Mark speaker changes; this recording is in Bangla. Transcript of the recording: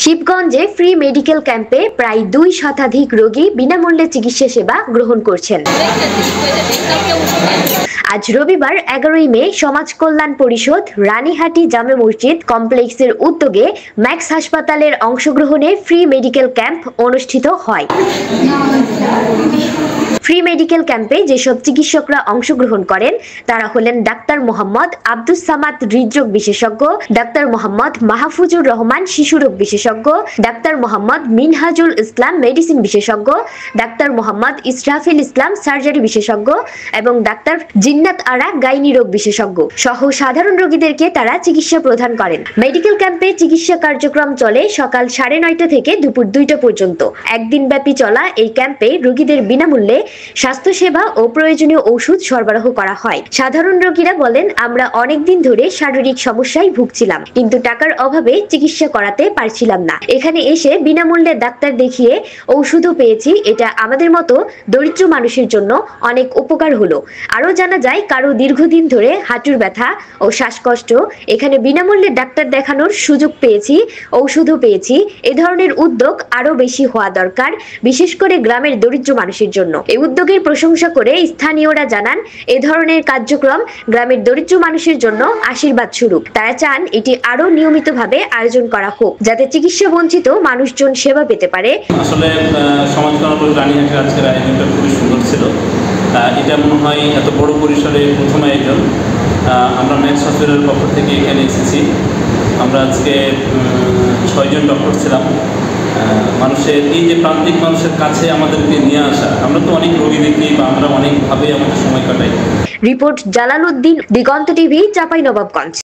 Speaker 1: শিবগঞ্জে ফ্রি মেডিকেল ক্যাম্পে প্রায় 2 শতাধিক রোগী বিনামূল্যে চিকিৎসা সেবা গ্রহণ করছেন। আজ রবিবার 11 মে সমাজ কল্যাণ পরিষদ রানীহাটি জামে মসজিদ কমপ্লেক্সের উদ্যোগে ম্যাক্স হাসপাতালের অংশগ্রহণে ফ্রি মেডিকেল ক্যাম্প অনুষ্ঠিত হয়। ফ্রি মেডিকেল ক্যাম্পে যেসব চিকিৎসকরা অংশগ্রহণ করেন তারা হলেন ডাক্তার মোহাম্মদ আব্দুস সামাদ হৃদরোগ বিশেষজ্ঞ, ডাক্তার মোহাম্মদ মাহফুজুর রহমান শিশুরোগ বিশেষজ্ঞ, ডাক্তার মোহাম্মদ মিনহাজুল ইসলাম মেডিসিন বিশেষজ্ঞ, ডাক্তার মোহাম্মদ ইসরাফিল ইসলাম সার্জারি বিশেষজ্ঞ এবং ডাক্তার জিন্নাত আরা গাইনি রোগ বিশেষজ্ঞ সহ সাধারণ রোগীদেরকে তারা চিকিৎসা প্রদান করেন। মেডিকেল ক্যাম্পে চিকিৎসা কার্যক্রম চলে সকাল 9:30 থেকে দুপুর 2টা পর্যন্ত। একদিন ব্যাপী চলা এই ক্যাম্পে রোগীদের বিনামূল্যে স্বাস্থ্যসেবা ও প্রয়োজনীয় ওষুধ সরবরাহ করা হয়। সাধারণ রোগীরা বলেন, আমরা অনেকদিন ধরে শারীরিক সমস্যায় ভুগছিলাম, কিন্তু টাকার অভাবে চিকিৎসা করাতে পারছিলাম না। এখানে এসে বিনামূল্যে ডাক্তার দেখিয়ে ওষুধও পেয়েছি। এটা আমাদের মতো দরিদ্র মানুষের জন্য অনেক উপকার হলো। আরো জানা যায়, কারো দীর্ঘদিন ধরে হাঁটুর ব্যথা ও শ্বাসকষ্ট, এখানে বিনামূল্যে ডাক্তার দেখানোর সুযোগ পেয়েছি, ঔষধও পেয়েছি। এ ধরনের উদ্যোগ আরো বেশি হওয়া দরকার, বিশেষ করে গ্রামের দরিদ্র মানুষের জন্য। এই উদ্যোগের প্রশংসা করে স্থানীয়রা জানান, এ ধরনের কার্যক্রম গ্রামের দরিদ্র মানুষের জন্য আশীর্বাদ স্বরূপ। তারা চান এটি আরো নিয়মিতভাবে আয়োজন করা হোক, যাতে চিকিৎসা বঞ্চিত মানুষজন সেবা পেতে পারে।
Speaker 2: আসলে সমাজ কল্যাণ রানীহাটের আজকের আয়োজনটা খুবই সুন্দর ছিল। এটা মনে হয় এত বড় পরিসরে প্রথম আয়োজন। আমরা ম্যাক্স হসপিটালের পক্ষ থেকে এখানে এসেছি। আমরা আজকে 6 জন ডক্টর ছিলাম। মানুষের এই যে প্রান্তিক মানুষের কাছে আমাদেরকে নিয়ে আসা, আমরা তো অনেক রোগী দেখি বা আমরা অনেকভাবে আমাদের সময় কাটাই।
Speaker 1: রিপোর্ট জালালউদ্দিন, দিগন্ত টিভি, চাঁপাইনবাবগঞ্জ।